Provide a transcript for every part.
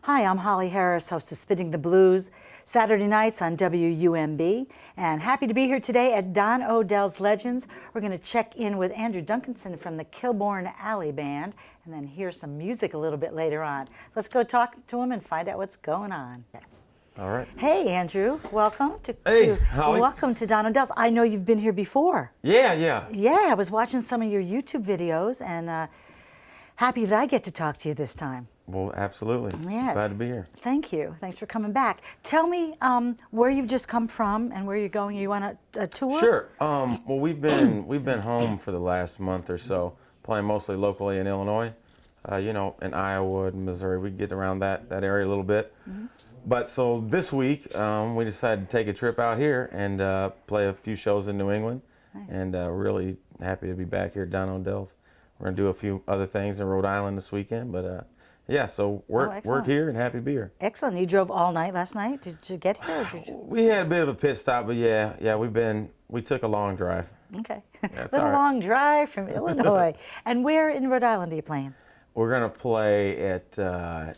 Hi, I'm Holly Harris, host of Spitting the Blues, Saturday nights on WUMB, and happy to be here today at Don Odell's Legends. We're going to check in with Andrew Ducanson from the Kilborn Alley Band, and then hear some music a little bit later on. Let's go talk to him and find out what's going on. All right. Hey, Andrew, welcome to Holly. welcome to Don Odell's. I know you've been here before. Yeah. Yeah, I was watching some of your YouTube videos, and happy that I get to talk to you this time. Well, absolutely. Yeah. Glad to be here. Thank you. Thanks for coming back. Tell me where you've just come from and where you're going. Are you on a tour? Sure. Well, we've been home for the last month or so, playing mostly locally in Illinois. In Iowa and Missouri, we get around that area a little bit. Mm-hmm. But so this week, we decided to take a trip out here and play a few shows in New England. Nice. And really happy to be back here at Don Odell's. We're gonna do a few other things in Rhode Island this weekend, but yeah, so we're here and happy to be here. Excellent. You drove all night last night. Did you get here? Or did you... We had a bit of a pit stop, but yeah, we took a long drive. Okay. That's Little all right. long drive from Illinois. And where in Rhode Island are you playing? We're gonna play at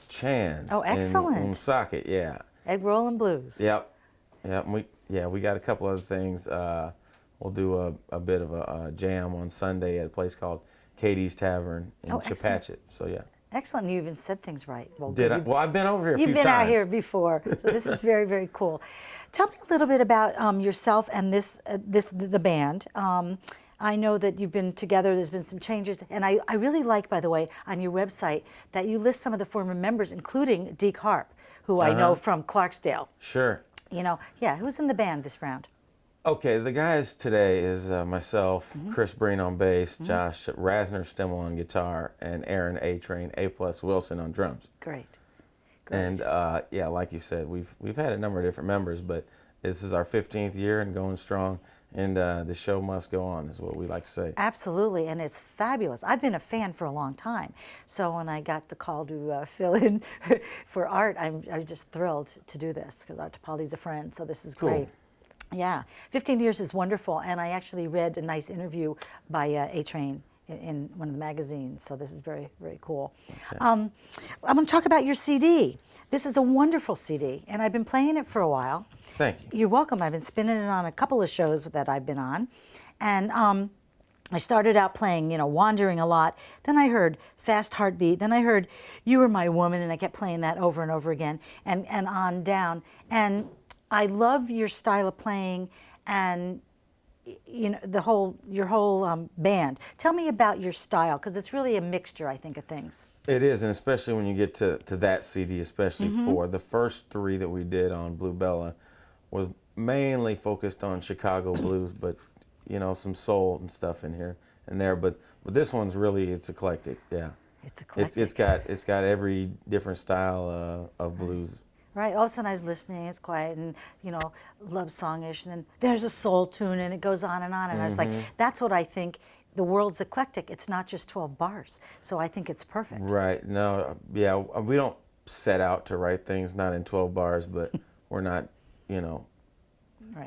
Chan's. Oh, excellent. In Woonsocket, yeah. Egg Roll and Blues. Yep. And we got a couple other things. We'll do a bit of a jam on Sunday at a place called Katie's Tavern in Chepachet. So yeah. Excellent. You even said things right. Well, Did I? Well, I've been over here a few times. You've been out here before, so this is very, very cool. Tell me a little bit about yourself and the band. I know that you've been together. There's been some changes, and I really like, by the way, on your website that you list some of the former members, including Deke Harp, who I know from Clarksdale. Sure. Who's in the band this round? Okay, the guys today is myself, Chris Breen on bass, Josh Rasner Stimmel on guitar, and Aaron A-Train A+ Wilson on drums. Great. And like you said, we've had a number of different members, but this is our 15th year and going strong, and the show must go on, is what we like to say. Absolutely, and it's fabulous. I've been a fan for a long time, so when I got the call to fill in for Art, I was just thrilled to do this, because Art Topaldi's a friend, so this is great. Yeah, 15 years is wonderful, and I actually read a nice interview by A-Train in one of the magazines, so this is very, very cool. Okay. I'm going to talk about your CD. This is a wonderful CD, and I've been playing it for a while. Thank you. You're welcome. I've been spinning it on a couple of shows that I've been on, and I started out playing, Wandering a lot. Then I heard Fast Heartbeat. Then I heard You Were My Woman, and I kept playing that over and over again, and on down. And I love your style of playing, and your whole band. Tell me about your style, because it's really a mixture, I think, of things. It is, and especially when you get to that CD, especially for the first three that we did on Blue Bella, was mainly focused on Chicago blues, but some soul and stuff in here and there. But this one's really, it's eclectic. Yeah, it's eclectic. It's got every different style of blues. Right. All of a sudden I was listening, it's quiet and, love songish, and then there's a soul tune and it goes on. And I was like, that's what I think. The world's eclectic. It's not just 12 bars. So I think it's perfect. Right. No, yeah, we don't set out to write things not in 12 bars, but we're not,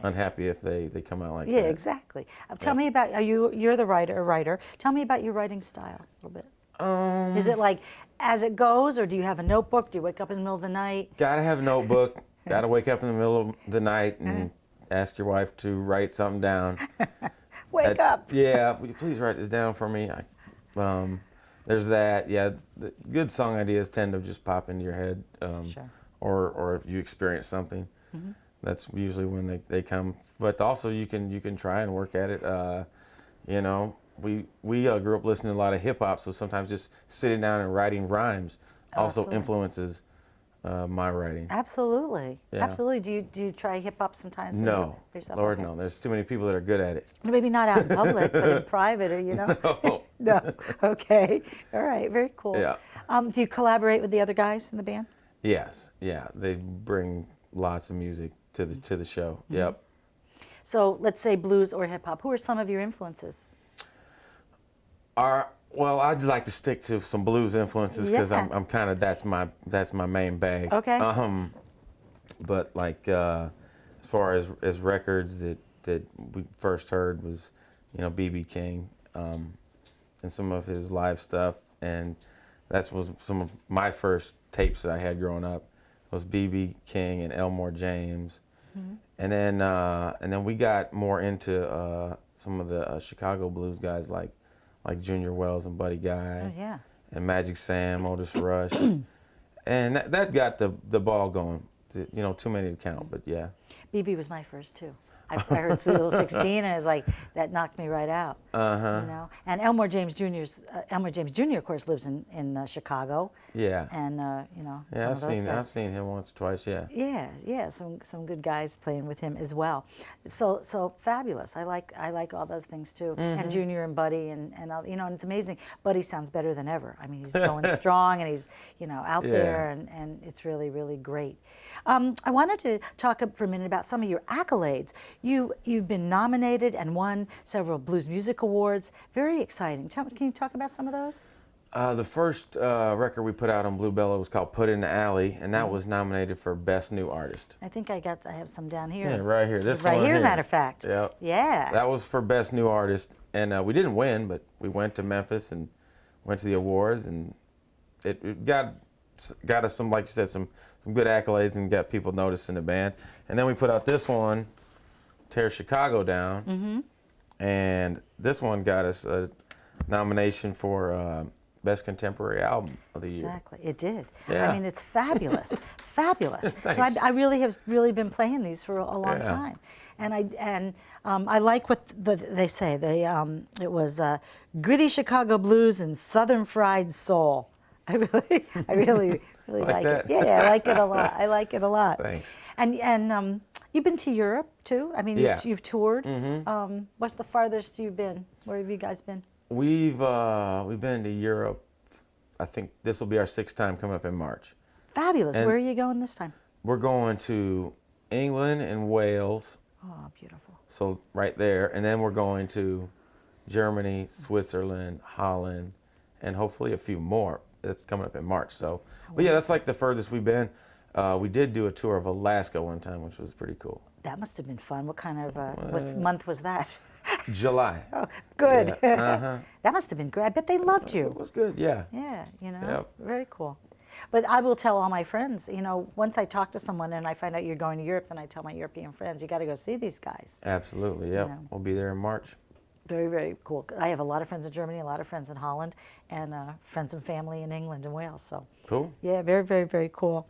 unhappy if they come out like that. Yeah, exactly. Tell me about, you're the writer. Tell me about your writing style a little bit. Is it like as it goes, or do you have a notebook? Do you wake up in the middle of the night? Gotta have a notebook. Gotta wake up in the middle of the night and ask your wife to write something down. Wake up. Yeah, will you please write this down for me? There's that. Yeah, the good song ideas tend to just pop into your head. Sure. Or if you experience something, that's usually when they come. But also you can try and work at it. We grew up listening to a lot of hip hop, so sometimes just sitting down and writing rhymes also influences my writing. Absolutely. Yeah. Absolutely. Do you try hip hop sometimes? No. Yourself? Lord, Okay. no. There's too many people that are good at it. Maybe not out in public, but in private, or No. No. Okay. All right. Very cool. Yeah. Do you collaborate with the other guys in the band? Yes. Yeah. They bring lots of music to the show. Yep. So let's say blues or hip hop. Who are some of your influences? Well, I'd like to stick to some blues influences because I'm kind of that's my main bag. Okay. But like as far as records that we first heard was, B.B. King, and some of his live stuff, and that was some of my first tapes that I had growing up. It was B.B. King and Elmore James. And then we got more into some of the Chicago blues guys like Junior Wells and Buddy Guy. Oh, yeah. And Magic Sam, Otis Rush. And that got the ball going. You know, too many to count, but yeah. BB was my first too. I heard Sweet Little 16, and it was like, that knocked me right out. Uh-huh. You know, and Elmore James Jr. of course lives in Chicago. Yeah. And you know, Yeah, some of those guys. I've seen him once or twice. Yeah. Yeah, some good guys playing with him as well. So fabulous. I like all those things too. And Junior and Buddy and all, you know, and it's amazing. Buddy sounds better than ever. I mean, he's going strong and he's, you know, out there and it's really, really great. I wanted to talk for a minute about some of your accolades. You've been nominated and won several Blues Music Awards. Very exciting. Can you talk about some of those? The first record we put out on Blue Bella was called "Put in the Alley," and that was nominated for Best New Artist. I think I have some down here. Yeah, right here. This right one here, matter of fact. Yep. Yeah. That was for Best New Artist, and we didn't win, but we went to Memphis and went to the awards, and it got us some, like you said, some good accolades and got people noticing the band. And then we put out this one, "Tear Chicago Down," and this one got us a nomination for Best Contemporary Album of the Year. Exactly, it did. Yeah. I mean, it's fabulous, fabulous. So Thanks. I really have been playing these for a long time, and I like what they say. It was gritty Chicago blues and Southern fried soul. I really like it. that. Yeah, I like it a lot. I like it a lot. Thanks. And you've been to Europe too. I mean, Yeah. you've toured. What's the farthest you've been? Where have you guys been? We've been to Europe. I think this will be our 6th time coming up in March. Fabulous. And Where are you going this time? We're going to England and Wales, Oh, beautiful. so right there, and then we're going to Germany, Switzerland, Holland, and hopefully a few more. That's coming up in March. So, but yeah, that's like the furthest we've been. We did do a tour of Alaska one time, which was pretty cool. That must have been fun. What kind of what month was that? July. Oh, good. Yeah. That must have been great. I bet they loved you. It was good. Yeah. Yeah, you know, Yep. very cool. But I will tell all my friends, you know, once I talk to someone and I find out you're going to Europe, then I tell my European friends, you got to go see these guys. Absolutely. Yep. You know. We'll be there in March. Very, very cool. I have a lot of friends in Germany, a lot of friends in Holland, and friends and family in England and Wales. So, Cool. yeah, very, very, very cool.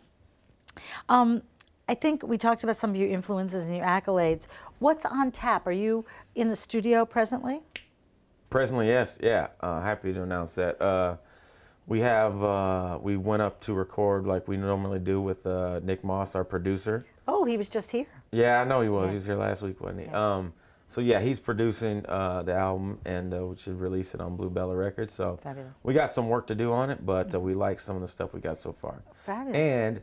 I think we talked about some of your influences and your accolades. What's on tap? Are you in the studio presently? Presently, yes. Yeah. Happy to announce that. We went up to record like we normally do with Nick Moss, our producer. Oh, he was just here. Yeah, I know he was. Yeah. He was here last week, wasn't he? Yeah. So yeah, he's producing the album, and we should release it on Blue Bella Records. So Fabulous. we got some work to do on it, but we like some of the stuff we got so far. Fabulous. And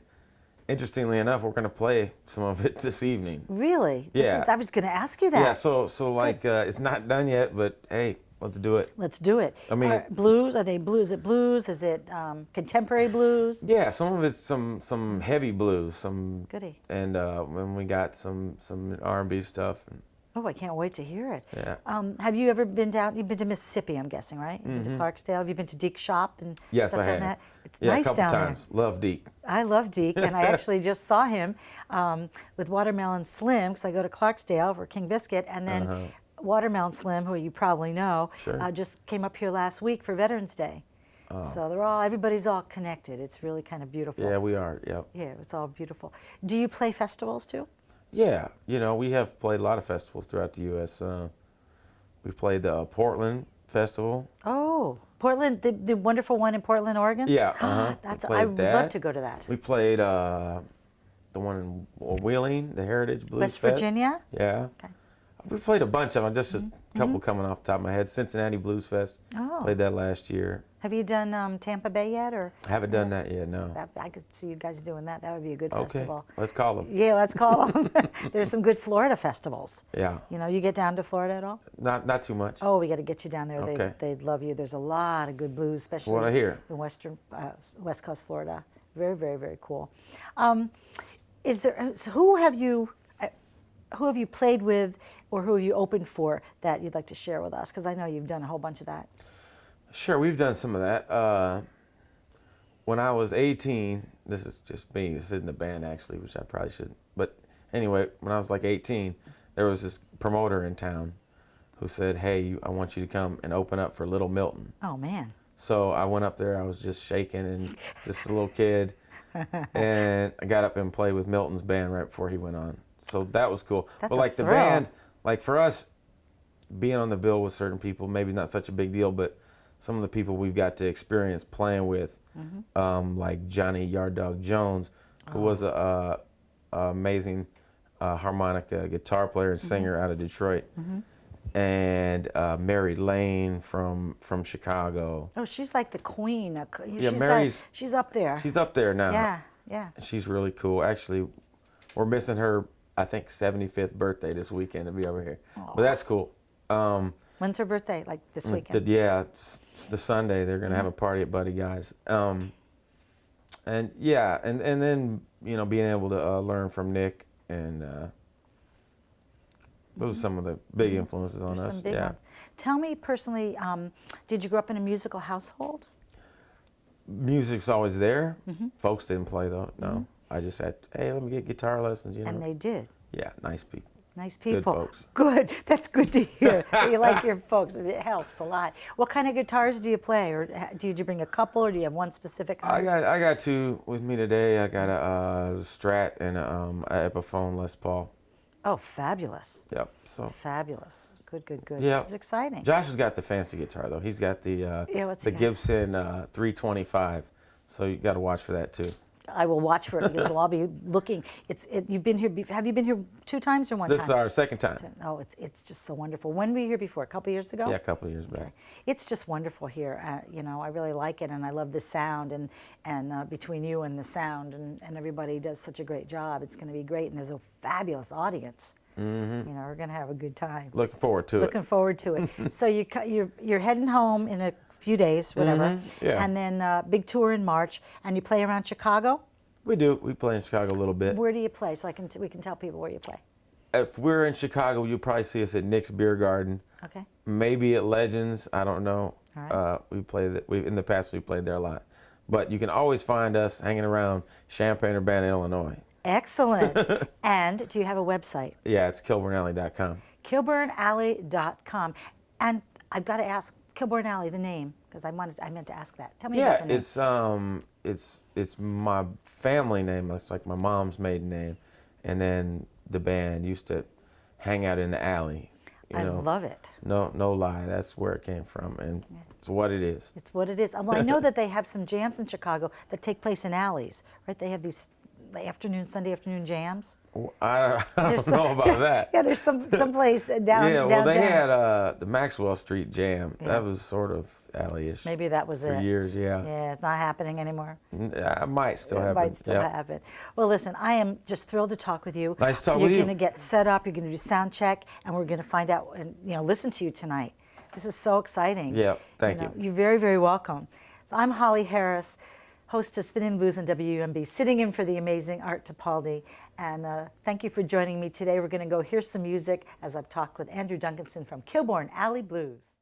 interestingly enough, we're going to play some of it this evening. Really? Yeah. I was going to ask you that. Yeah. So like it's not done yet, but hey, let's do it. Let's do it. I mean- blues? Are they blues? Is it blues? Is it contemporary blues? Yeah, some of it's some heavy blues, some Goody. and when we got some R&B stuff. Oh, I can't wait to hear it. Yeah. Have you ever been down? You've been to Mississippi, I'm guessing, right? You've been to Clarksdale. Have you been to Deke's shop and Yes, stuff I down have. that? It's Yeah, nice a couple down times. Love Deke. there. I love Deke, and I actually just saw him with Watermelon Slim because I go to Clarksdale for King Biscuit, and then Watermelon Slim, who you probably know, Sure. just came up here last week for Veterans Day. So everybody's all connected. It's really kind of beautiful. Yeah, we are. Yep. Yeah, it's all beautiful. Do you play festivals too? Yeah, we have played a lot of festivals throughout the U.S. We played the Portland Festival. Oh, Portland, the wonderful one in Portland, Oregon? Yeah, I would love to go to that. We played the one in Wheeling, the Heritage Blues West Fest. Virginia? Yeah. Okay. We played a bunch of them, just a couple coming off the top of my head. Cincinnati Blues Fest. Oh. Played that last year. Have you done Tampa Bay yet? Or I haven't done that yet, no. I could see you guys doing that. That would be a good Okay, festival. let's call them. Yeah, let's call them. There's some good Florida festivals. Yeah, You know, you get down to Florida at all? not too much. Oh, we got to get you down there. Okay. They'd love you. There's a lot of good blues, especially What I hear. in West Coast Florida. Very, very, very cool. So who have you played with, or who have you opened for that you'd like to share with us? Because I know you've done a whole bunch of that. Sure, we've done some of that. when I was 18, this is just me. This isn't the band actually, which I probably shouldn't. But anyway, when I was like 18, there was this promoter in town who said, "Hey, I want you to come and open up for Little Milton." Oh man. So I went up there. I was just shaking and just a little kid, and I got up and played with Milton's band right before he went on. So that was cool. That's but a like the thrill. band, like for us, being on the bill with certain people, maybe not such a big deal, but some of the people we've got to experience playing with, like Johnny Yard Dog Jones, who was a amazing harmonica guitar player and singer out of Detroit, and Mary Lane from Chicago. Oh, she's like the queen. Yeah, Mary's she's up there. She's up there now. Yeah, yeah. She's really cool. Actually, we're missing her, I think, 75th birthday this weekend to be over here. But that's cool. When's her birthday? Like this weekend? Yeah, it's the Sunday. They're gonna have a party at Buddy Guy's. And yeah, and then being able to learn from Nick, and those are some of the big influences on There's us. some big Yeah. ones. Tell me personally, did you grow up in a musical household? Music's always there. Folks didn't play though. No, I just said, "Hey, let me get guitar lessons." And they did. Yeah, nice people. Nice people. Good folks. Good. That's good to hear. That you like your folks. It helps a lot. What kind of guitars do you play, or did you bring a couple, or do you have one specific kind? I got two with me today. I got a Strat and a Epiphone Les Paul. Oh, fabulous. Yep. So Fabulous. Good, good, good. yeah, This is exciting. Josh has got the fancy guitar though. He's got the what's he got? Gibson 325. So you got to watch for that too. I will watch for it because we'll all be looking. You've been here. Have you been here 2 times or one This time? is our second time. Oh, it's just so wonderful. When were you here before? A couple years ago? Yeah, a couple of years back. Okay. It's just wonderful here. I really like it, and I love the sound, and between you and the sound, and everybody does such a great job. It's going to be great, and there's a fabulous audience. We're going to have a good time. Looking forward to it. Looking forward to it. So you're heading home in a few days, whatever, Yeah. and then big tour in March, and you play around Chicago. We do. We play in Chicago a little bit. Where do you play? So we can tell people where you play. If we're in Chicago, you'll probably see us at Nick's Beer Garden. Okay. Maybe at Legends. I don't know. All right. We play that. In the past we played there a lot, but you can always find us hanging around Champaign-Urbana, Illinois. Excellent. And do you have a website? Yeah, it's kilbornalley.com. Kilbornalley.com. And I've got to ask, Kilborn Alley, the name, because I meant to ask that. Tell me about the name. It's my family name. It's like my mom's maiden name, and then the band used to hang out in the alley. I love it. No lie, that's where it came from, and it's what it is. It's what it is. Well, I know that they have some jams in Chicago that take place in alleys, right? They have these Sunday afternoon jams. I don't know about that. Yeah, there's some place down. Yeah, well, downtown. they had the Maxwell Street Jam. Yeah. That was sort of alley-ish. Maybe that was for it. years, yeah. Yeah, it's not happening anymore. It might still It happen. might still yeah. happen. Well, listen, I am just thrilled to talk with you. Nice to talk with you. You're going to get set up. You're going to do sound check, and we're going to find out and listen to you tonight. This is so exciting. Yeah, thank you. You're very, very welcome. So I'm Holly Harris, host of Spinning Blues on WUMB, sitting in for the amazing Art Tipaldi. And thank you for joining me today. We're going to go hear some music as I've talked with Andrew Ducanson from Kilborn Alley Blues.